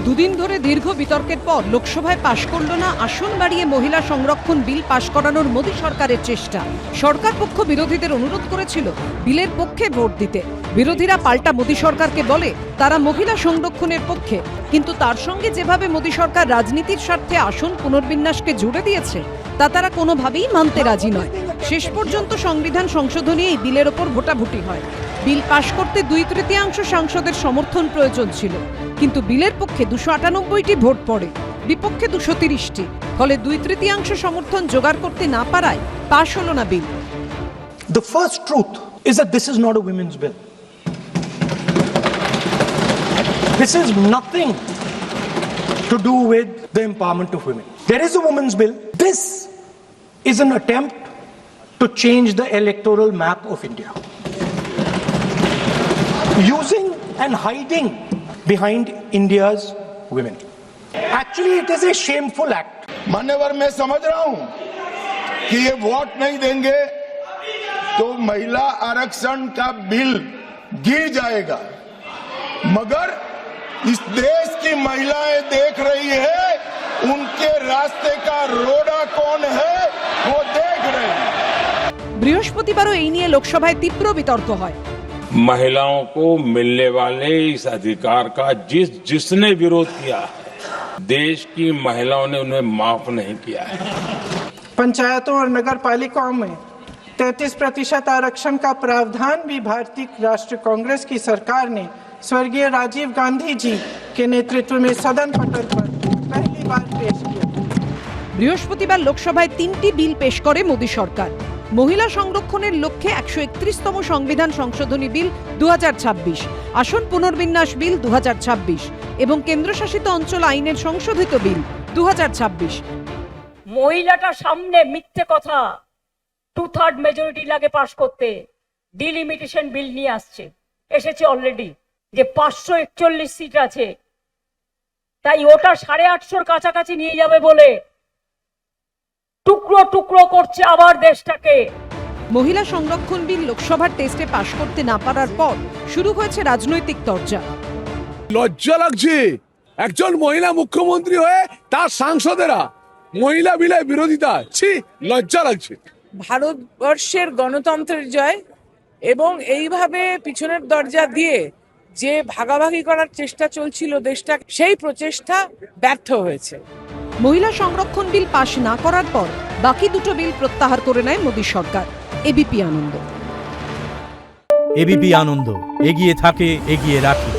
দুদিন ধরে দীর্ঘ বিতর্কের পর লোকসভায় পাশ করল না আসন বাড়িয়ে মহিলা সংরক্ষণ বিল পাশ করানোর মোদী সরকারের চেষ্টা। সরকার পক্ষ বিরোধীদের অনুরোধ করেছিল বিলের পক্ষে ভোট দিতে। বিরোধীরা পাল্টা মোদী সরকারকে বলে তারা মহিলা সংরক্ষণের পক্ষে, কিন্তু তার সঙ্গে যেভাবে মোদী সরকার রাজনীতির স্বার্থে আসন পুনর্বিন্যাসকে জুড়ে দিয়েছে তা তারা কোনোভাবেই মানতে রাজি নয়। শেষ পর্যন্ত সংবিধান সংশোধনী এই বিলের ওপর ভোটাভুটি হয়। বিল পাশ করতে 2/3 সাংসদের সমর্থন প্রয়োজন ছিল, কিন্তু বিলের পক্ষে 298টি ভোট পড়ে, বিপক্ষে 230টি। ফলে 2/3 সমর্থন জোগাড় করতে না পারায় পাশ হলো না বিল। The first truth is that this is not a women's bill. This is nothing to do with the empowerment of women. There is a women's bill. This is an attempt to change the electoral map of India, using and hiding behind India's women. Actually, it is a shameful act. मान्यवर, मैं समझ रहा हूं कि ये vote नहीं देंगे तो महिला आरक्षण का बिल गिर जाएगा, मगर इस देश की महिलाएं देख रही है, उनके रास्ते का रोड़ा कौन है वो देख रहे हैं। বৃহস্পতিবারও এই নিয়ে লোকসভায় তীব্র বিতর্ক হয়। महिलाओं को मिलने वाले इस अधिकार का जिसने विरोध किया है, देश की महिलाओं ने उन्हें माफ नहीं किया है। पंचायतों और नगर पालिकाओं में 33% आरक्षण का प्रावधान भी भारतीय राष्ट्रीय कांग्रेस की सरकार ने स्वर्गीय राजीव गांधी जी के नेतृत्व में सदन पटल पर पहली बार पेश किया। বৃহস্পতিবার লোকসভায় 3টি বিল পেশ করে মোদী সরকার। মহিলা সংরক্ষণের লক্ষ্যে 131তম সংবিধান সংশোধনী বিল 2026, আসন পুনর্বিন্যাস বিল 2026 এবং কেন্দ্রশাসিত অঞ্চল আইনের সংশোধিত বিল 2026। মহিলাটা সামনে মিথ্যে কথা, 2/3 মেজরিটি লাগে পাশ করতে। ডিলিমিটেশন বিল নিয়ে এসেছে অলরেডি, যে 541 সিট আছে, তাই ওটা 850-র কাছাকাছি নিয়ে যাবে বলে টুকরো টুকরো করছে আবার দেশটাকে। মহিলা সংরক্ষণ বিল লোকসভার টেস্টে পাশ করতে না পারার পর শুরু হয়েছে রাজনৈতিক তরজা। লজ্জা লাগছে একজন মহিলা মুখ্যমন্ত্রী হয়ে তার সাংসদেরা মহিলা বিলের বিরোধিতা, ছি, লজ্জা লাগছে। ভারতবর্ষের গণতন্ত্রের জয় এবং এইভাবে পিছনের দরজা দিয়ে যে ভাগাভাগি করার চেষ্টা চলছিল দেশটা, সেই প্রচেষ্টা ব্যর্থ হয়েছে। মহিলা সংরক্ষণ বিল পাশ না করার পর বাকি দুটো বিল প্রত্যাহার করে নেয় মোদী সরকার। এবিপি আনন্দ। এবিপি আনন্দ, এগিয়ে থাকে, এগিয়ে রাখে।